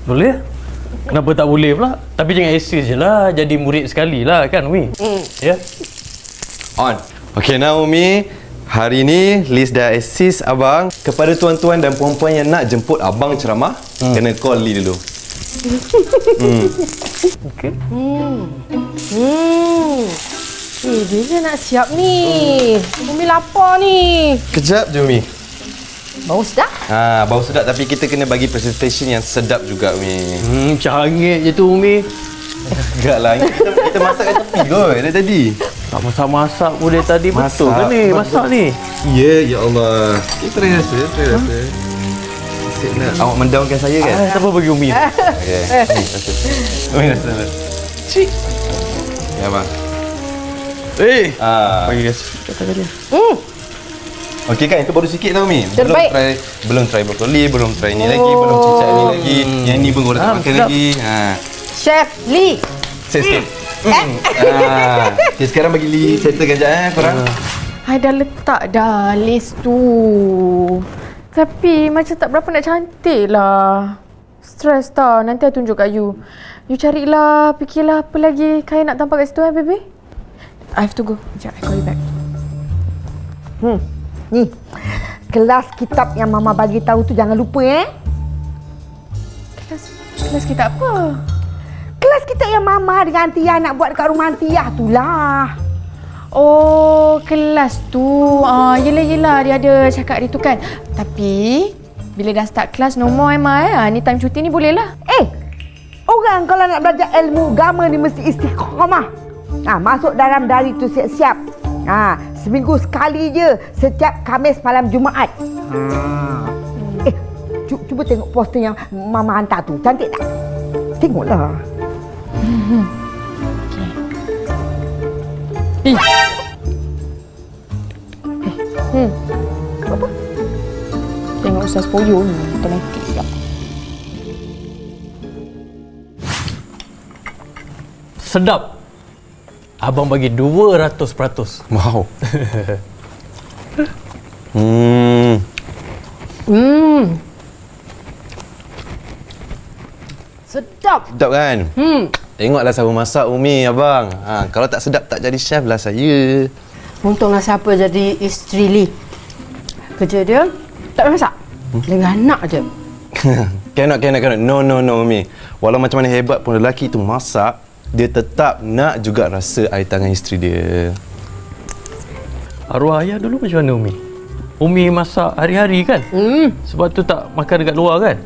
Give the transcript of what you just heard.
Boleh? Kenapa tak boleh pula? Tapi jangan assist je lah. Jadi murid sekali lah kan, Umi? Ya? On. Okay, now Umi. Hari ni Liz dah assist abang. Kepada tuan-tuan dan puan-puan yang nak jemput abang ceramah, kena call Lee dulu. Okey. Bila nak siap ni? Umi lapar ni. Kejap je Umi. Bau sedap? Bau sedap tapi kita kena bagi presentation yang sedap juga Umi. Cangit je tu, Umi. Enggak lah, kita masak kat tepi kot dari tadi. Tak masak-masak pun dari tadi. Betul ke ni masak ni? Ya Allah. Kita try rasa. Asyik nak awak mendaunkan saya kan? Tak apa, bagi Umi. Okay. Umi rasa. Cik. Ya bang. Bagi guys. Katakan dia. Okey kan, itu baru sikit tau Umi. Terbaik. Belum try brokoli, belum try ni lagi, belum cicak ni lagi. Yang ni pun korang tak makan lagi. Chef Lee. Sikit. Okay, sekarang bagi Lee settle kejap korang. I dah letak dah list tu. Tapi macam tak berapa nak cantik lah. Stress tau. Nanti I tunjuk kat you. You carilah, fikirlah apa lagi kain nak tampak kat situ baby. I have to go. Sekejap, I call you back. Ni, kelas kitab yang Mama bagi tahu tu jangan lupa Kelas kita apa? Kelas kitab yang Mama dengan Aunty Yah nak buat dekat rumah Aunty Yah tu lah. Oh, kelas tu. Yelah, dia ada cakap hari tu kan. Tapi, bila dah start kelas no more ni time cuti ni boleh lah. Orang kalau nak belajar ilmu agama ni mesti istiqamah. Masuk dalam dari tu siap-siap. Seminggu sekali je setiap Khamis malam Jumaat. Cuba tengok poster yang Mama hantar tu. Cantik tak? Tengoklah. Apa? Tengok Ustaz Poyo ni, otomatik pula. Sedap. Abang bagi 200%. Wow. Sedap. Sedap kan? Tengoklah siapa masak Umi abang. Kalau tak sedap tak jadi chef lah saya. Untunglah siapa jadi isteri Lee. Kerja dia tak masak. Dengan anak je. Cannot. No Umi. Walau macam mana hebat pun lelaki tu masak, dia tetap nak juga rasa air tangan isteri dia. Arwah ayah dulu macam mana, Umi? Umi masak hari-hari kan? Sebab tu tak makan dekat luar kan?